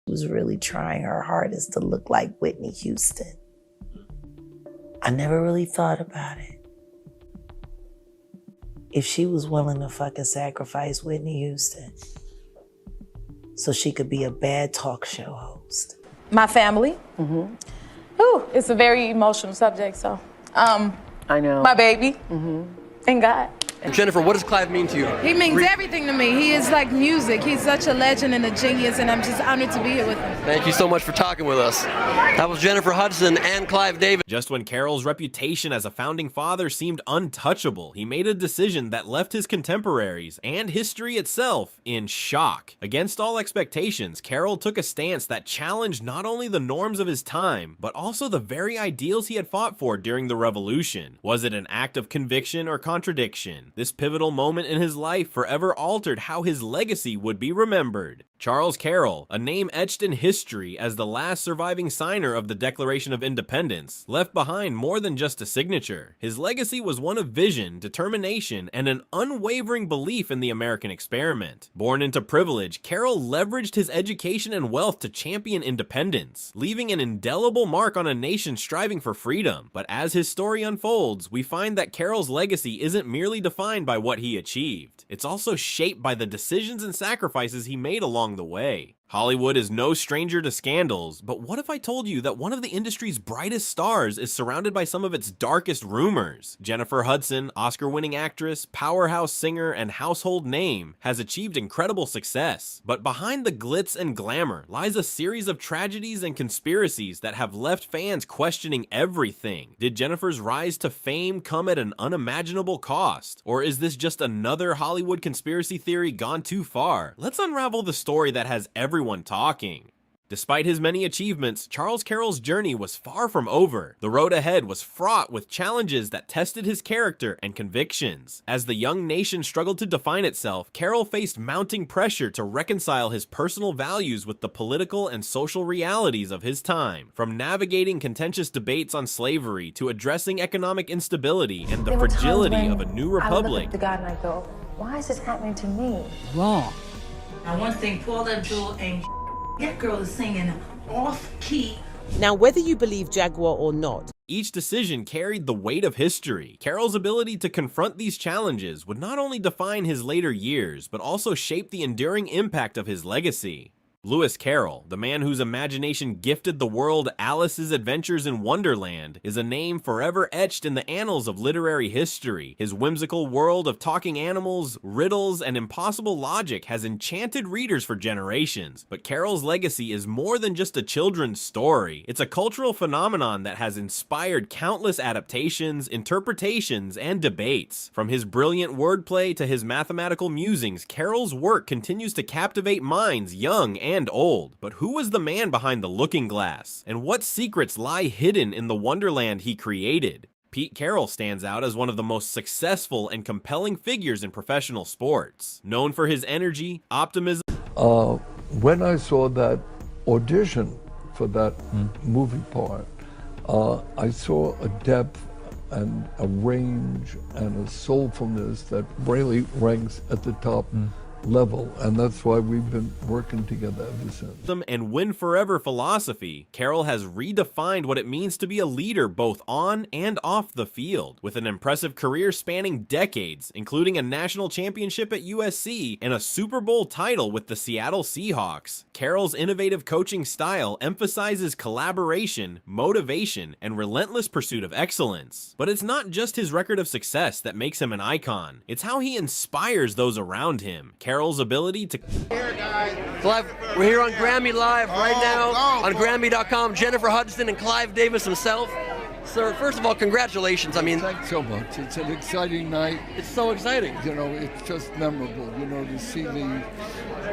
was really trying her hardest to look like Whitney Houston. I never really thought about it. If she was willing to fucking sacrifice Whitney Houston so she could be a bad talk show host. My family. Ooh, it's a very emotional subject, so. I know. My baby. And God. Jennifer, what does Clive mean to you? He means everything to me. He is like music. He's such a legend and a genius, and I'm just honored to be here with him. Thank you so much for talking with us. That was Jennifer Hudson and Clive Davis. Just when Carroll's reputation as a founding father seemed untouchable, he made a decision that left his contemporaries and history itself in shock. Against all expectations, Carroll took a stance that challenged not only the norms of his time, but also the very ideals he had fought for during the Revolution. Was it an act of conviction or contradiction? This pivotal moment in his life forever altered how his legacy would be remembered. Charles Carroll, a name etched in history as the last surviving signer of the Declaration of Independence, left behind more than just a signature. His legacy was one of vision, determination, and an unwavering belief in the American experiment. Born into privilege, Carroll leveraged his education and wealth to champion independence, leaving an indelible mark on a nation striving for freedom. But as his story unfolds, we find that Carroll's legacy isn't merely defined by what he achieved. It's also shaped by the decisions and sacrifices he made along the way. Hollywood is no stranger to scandals, but what if I told you that one of the industry's brightest stars is surrounded by some of its darkest rumors? Jennifer Hudson, Oscar-winning actress, powerhouse singer, and household name, has achieved incredible success. But behind the glitz and glamour lies a series of tragedies and conspiracies that have left fans questioning everything. Did Jennifer's rise to fame come at an unimaginable cost? Or is this just another Hollywood conspiracy theory gone too far? Let's unravel the story that has everyone talking. Despite his many achievements, Charles Carroll's journey was far from over. The road ahead was fraught with challenges that tested his character and convictions. As the young nation struggled to define itself, Carroll faced mounting pressure to reconcile his personal values with the political and social realities of his time. From navigating contentious debates on slavery to addressing economic instability and the fragility of a new republic. I look at the God and I go, why is this happening to me? Wrong. Now, one thing Paula Abdul ain't. That girl is singing off-key. Now, whether you believe Jaguar or not, each decision carried the weight of history. Carroll's ability to confront these challenges would not only define his later years, but also shape the enduring impact of his legacy. Lewis Carroll, the man whose imagination gifted the world Alice's Adventures in Wonderland, is a name forever etched in the annals of literary history. His whimsical world of talking animals, riddles, and impossible logic has enchanted readers for generations. But Carroll's legacy is more than just a children's story. It's a cultural phenomenon that has inspired countless adaptations, interpretations, and debates. From his brilliant wordplay to his mathematical musings, Carroll's work continues to captivate minds young and old. But who was the man behind the looking glass? And what secrets lie hidden in the wonderland he created? Pete Carroll stands out as one of the most successful and compelling figures in professional sports. Known for his energy, optimism. When I saw that audition for that movie part, I saw a depth and a range and a soulfulness that really ranks at the top level, and that's why we've been working together ever since. And win forever philosophy, Carroll has redefined what it means to be a leader both on and off the field. With an impressive career spanning decades, including a national championship at USC and a Super Bowl title with the Seattle Seahawks, Carroll's innovative coaching style emphasizes collaboration, motivation, and relentless pursuit of excellence. But it's not just his record of success that makes him an icon, it's how he inspires those around him. Carroll's ability to... Clive, we're here on Grammy Live right now on Grammy.com. Jennifer Hudson and Clive Davis himself. Sir, first of all, congratulations. I mean, thanks so much. It's an exciting night. It's so exciting. You know, it's just memorable, you know, to see the...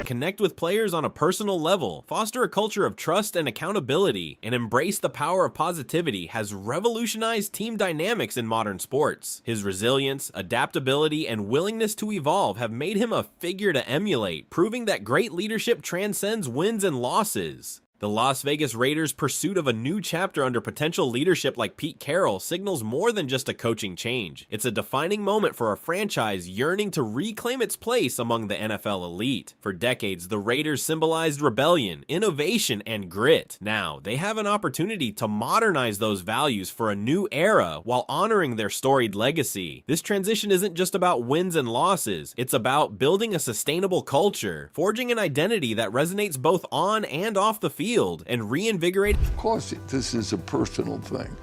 Connect with players on a personal level, foster a culture of trust and accountability, and embrace the power of positivity has revolutionized team dynamics in modern sports. His resilience, adaptability, and willingness to evolve have made him a figure to emulate, proving that great leadership transcends wins and losses. The Las Vegas Raiders' pursuit of a new chapter under potential leadership like Pete Carroll signals more than just a coaching change. It's a defining moment for a franchise yearning to reclaim its place among the NFL elite. For decades, the Raiders symbolized rebellion, innovation, and grit. Now, they have an opportunity to modernize those values for a new era while honoring their storied legacy. This transition isn't just about wins and losses, it's about building a sustainable culture, forging an identity that resonates both on and off the field, and reinvigorate. Of course, this is a personal thing,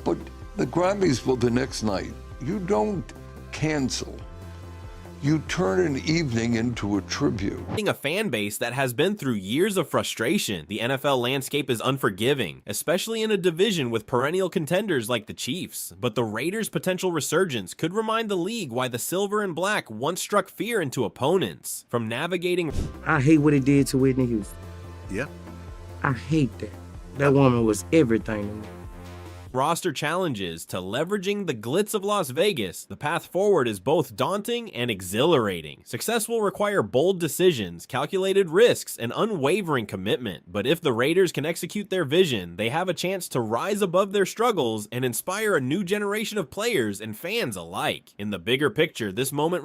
but the Grammys for the next night, you don't cancel. You turn an evening into a tribute. A fan base that has been through years of frustration. The NFL landscape is unforgiving, especially in a division with perennial contenders like the Chiefs. But the Raiders' potential resurgence could remind the league why the silver and black once struck fear into opponents. From navigating... I hate what it did to Whitney Houston. Yeah. I hate that. That woman was everything to me. Roster challenges to leveraging the glitz of Las Vegas, the path forward is both daunting and exhilarating. Success will require bold decisions, calculated risks, and unwavering commitment. But if the Raiders can execute their vision, they have a chance to rise above their struggles and inspire a new generation of players and fans alike. In the bigger picture, this moment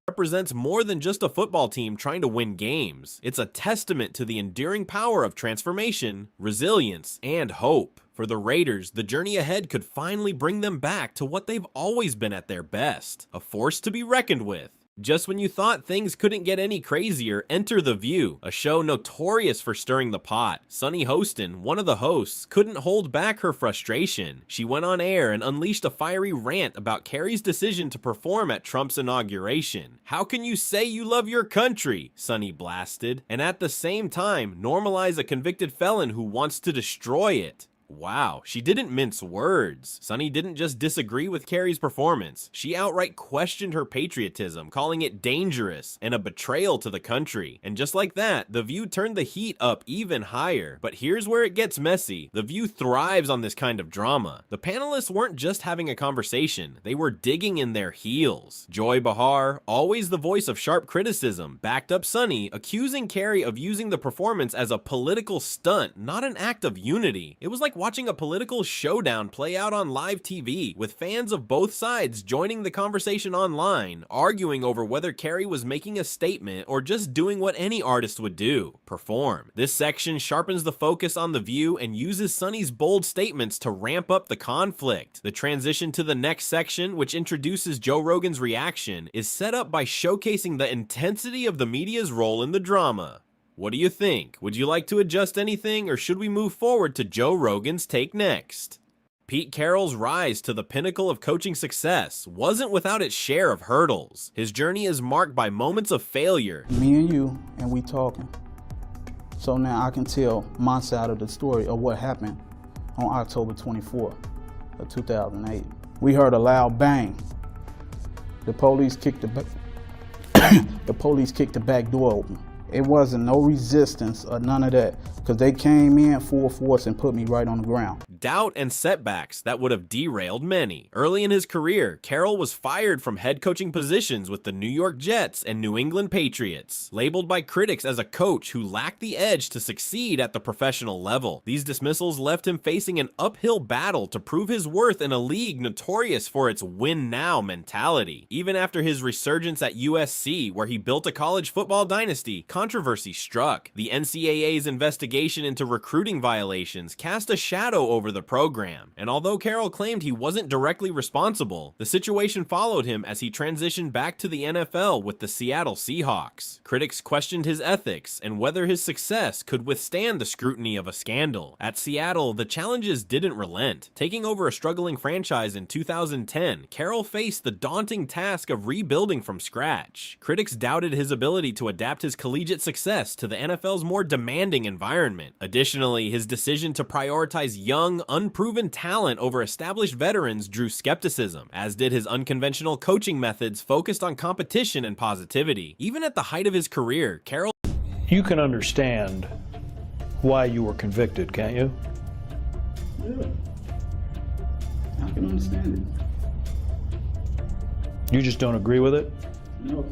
represents more than just a football team trying to win games. It's a testament to the enduring power of transformation, resilience, and hope. For the Raiders, the journey ahead could finally bring them back to what they've always been at their best, a force to be reckoned with. Just when you thought things couldn't get any crazier, enter The View, a show notorious for stirring the pot. Sunny Hostin, one of the hosts, couldn't hold back her frustration. She went on air and unleashed a fiery rant about Kerry's decision to perform at Trump's inauguration. "How can you say you love your country?" Sunny blasted, and at the same time, normalize a convicted felon who wants to destroy it. Wow, she didn't mince words. Sunny didn't just disagree with Kerry's performance. She outright questioned her patriotism, calling it dangerous and a betrayal to the country. And just like that, The View turned the heat up even higher. But here's where it gets messy. The View thrives on this kind of drama. The panelists weren't just having a conversation, they were digging in their heels. Joy Behar, always the voice of sharp criticism, backed up Sunny, accusing Kerry of using the performance as a political stunt, not an act of unity. It was like watching a political showdown play out on live TV, with fans of both sides joining the conversation online, arguing over whether Kerry was making a statement or just doing what any artist would do, perform. This section sharpens the focus on The View and uses Sunny's bold statements to ramp up the conflict. The transition to the next section, which introduces Joe Rogan's reaction, is set up by showcasing the intensity of the media's role in the drama. What do you think? Would you like to adjust anything, or should we move forward to Joe Rogan's take next? Pete Carroll's rise to the pinnacle of coaching success wasn't without its share of hurdles. His journey is marked by moments of failure. Me and you, and we talking. So now I can tell my side of the story of what happened on October 24th of 2008. We heard a loud bang. The police kicked the back door open. It wasn't no resistance or none of that, because they came in full force and put me right on the ground. Doubt and setbacks that would have derailed many. Early in his career, Carroll was fired from head coaching positions with the New York Jets and New England Patriots, labeled by critics as a coach who lacked the edge to succeed at the professional level. These dismissals left him facing an uphill battle to prove his worth in a league notorious for its win-now mentality. Even after his resurgence at USC, where he built a college football dynasty, controversy struck. The NCAA's investigation into recruiting violations cast a shadow over the program, and although Carroll claimed he wasn't directly responsible, the situation followed him as he transitioned back to the NFL with the Seattle Seahawks. Critics questioned his ethics and whether his success could withstand the scrutiny of a scandal. At Seattle, the challenges didn't relent. Taking over a struggling franchise in 2010, Carroll faced the daunting task of rebuilding from scratch. Critics doubted his ability to adapt his collegiate success to the NFL's more demanding environment. Additionally, his decision to prioritize young, unproven talent over established veterans drew skepticism, as did his unconventional coaching methods focused on competition and positivity. Even at the height of his career, Carroll... You can understand why you were convicted, can't you? Yeah. I can understand it. You just don't agree with it? No.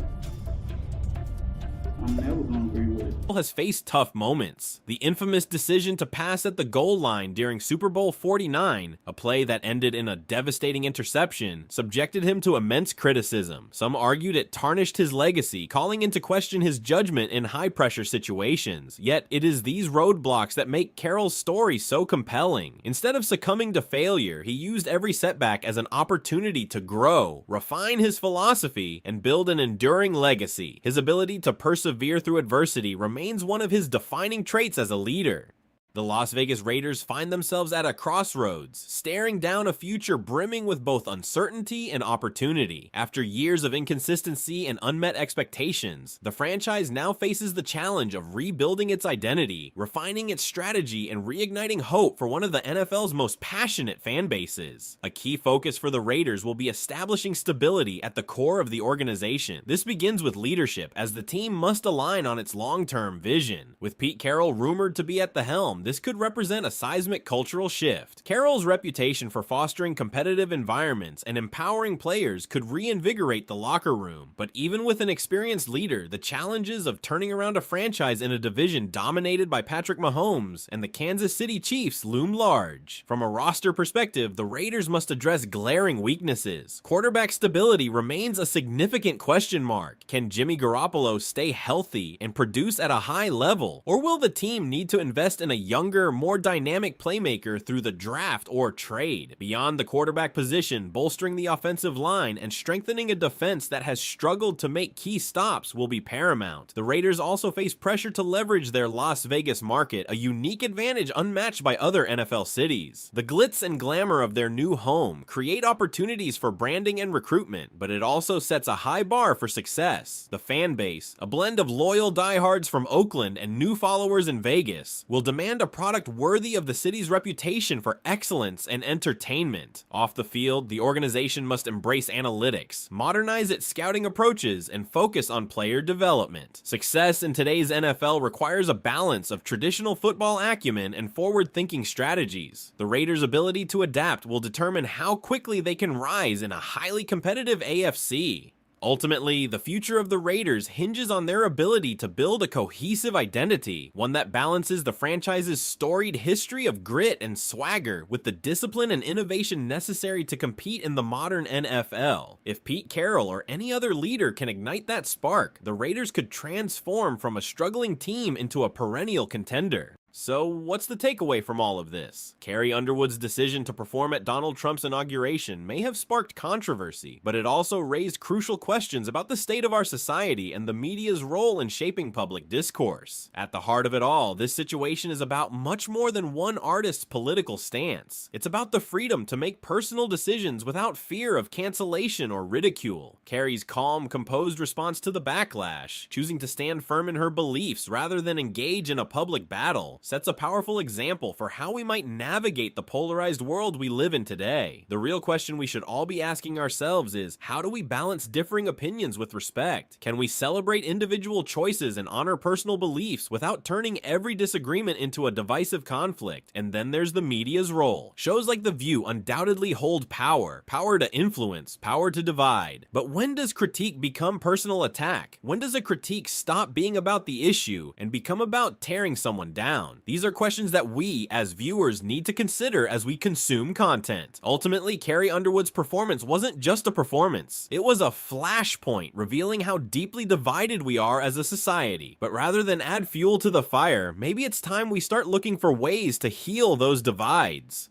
I'm never gonna agree with it. Has faced tough moments. The infamous decision to pass at the goal line during Super Bowl 49, a play that ended in a devastating interception, subjected him to immense criticism. Some argued it tarnished his legacy, calling into question his judgment in high-pressure situations. Yet it is these roadblocks that make Carroll's story so compelling. Instead of succumbing to failure, he used every setback as an opportunity to grow, refine his philosophy, and build an enduring legacy. His ability to persevere through adversity remains one of his defining traits as a leader. The Las Vegas Raiders find themselves at a crossroads, staring down a future brimming with both uncertainty and opportunity. After years of inconsistency and unmet expectations, the franchise now faces the challenge of rebuilding its identity, refining its strategy, and reigniting hope for one of the NFL's most passionate fan bases. A key focus for the Raiders will be establishing stability at the core of the organization. This begins with leadership, as the team must align on its long-term vision. With Pete Carroll rumored to be at the helm, this could represent a seismic cultural shift. Carroll's reputation for fostering competitive environments and empowering players could reinvigorate the locker room. But even with an experienced leader, the challenges of turning around a franchise in a division dominated by Patrick Mahomes and the Kansas City Chiefs loom large. From a roster perspective, the Raiders must address glaring weaknesses. Quarterback stability remains a significant question mark. Can Jimmy Garoppolo stay healthy and produce at a high level? Or will the team need to invest in a younger, more dynamic playmaker through the draft or trade? Beyond the quarterback position, bolstering the offensive line and strengthening a defense that has struggled to make key stops will be paramount. The Raiders also face pressure to leverage their Las Vegas market, a unique advantage unmatched by other NFL cities. The glitz and glamour of their new home create opportunities for branding and recruitment, but it also sets a high bar for success. The fan base, a blend of loyal diehards from Oakland and new followers in Vegas, will demand a product worthy of the city's reputation for excellence and entertainment. Off the field, the organization must embrace analytics, modernize its scouting approaches, and focus on player development. Success in today's NFL requires a balance of traditional football acumen and forward-thinking strategies. The Raiders' ability to adapt will determine how quickly they can rise in a highly competitive AFC. Ultimately, the future of the Raiders hinges on their ability to build a cohesive identity, one that balances the franchise's storied history of grit and swagger with the discipline and innovation necessary to compete in the modern NFL. If Pete Carroll or any other leader can ignite that spark, the Raiders could transform from a struggling team into a perennial contender. So, what's the takeaway from all of this? Carrie Underwood's decision to perform at Donald Trump's inauguration may have sparked controversy, but it also raised crucial questions about the state of our society and the media's role in shaping public discourse. At the heart of it all, this situation is about much more than one artist's political stance. It's about the freedom to make personal decisions without fear of cancellation or ridicule. Carrie's calm, composed response to the backlash, choosing to stand firm in her beliefs rather than engage in a public battle, sets a powerful example for how we might navigate the polarized world we live in today. The real question we should all be asking ourselves is, how do we balance differing opinions with respect? Can we celebrate individual choices and honor personal beliefs without turning every disagreement into a divisive conflict? And then there's the media's role. Shows like The View undoubtedly hold power. Power to influence, power to divide. But when does critique become personal attack? When does a critique stop being about the issue and become about tearing someone down? These are questions that we, as viewers, need to consider as we consume content. Ultimately, Carrie Underwood's performance wasn't just a performance. It was a flashpoint revealing how deeply divided we are as a society. But rather than add fuel to the fire, maybe it's time we start looking for ways to heal those divides.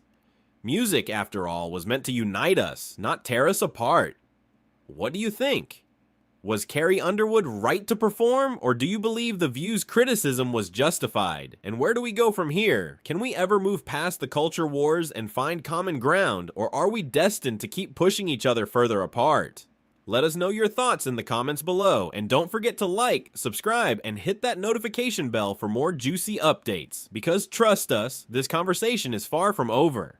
Music, after all, was meant to unite us, not tear us apart. What do you think? Was Carrie Underwood right to perform, or do you believe The View's criticism was justified? And where do we go from here? Can we ever move past the culture wars and find common ground, or are we destined to keep pushing each other further apart? Let us know your thoughts in the comments below, and don't forget to like, subscribe, and hit that notification bell for more juicy updates, because trust us, this conversation is far from over.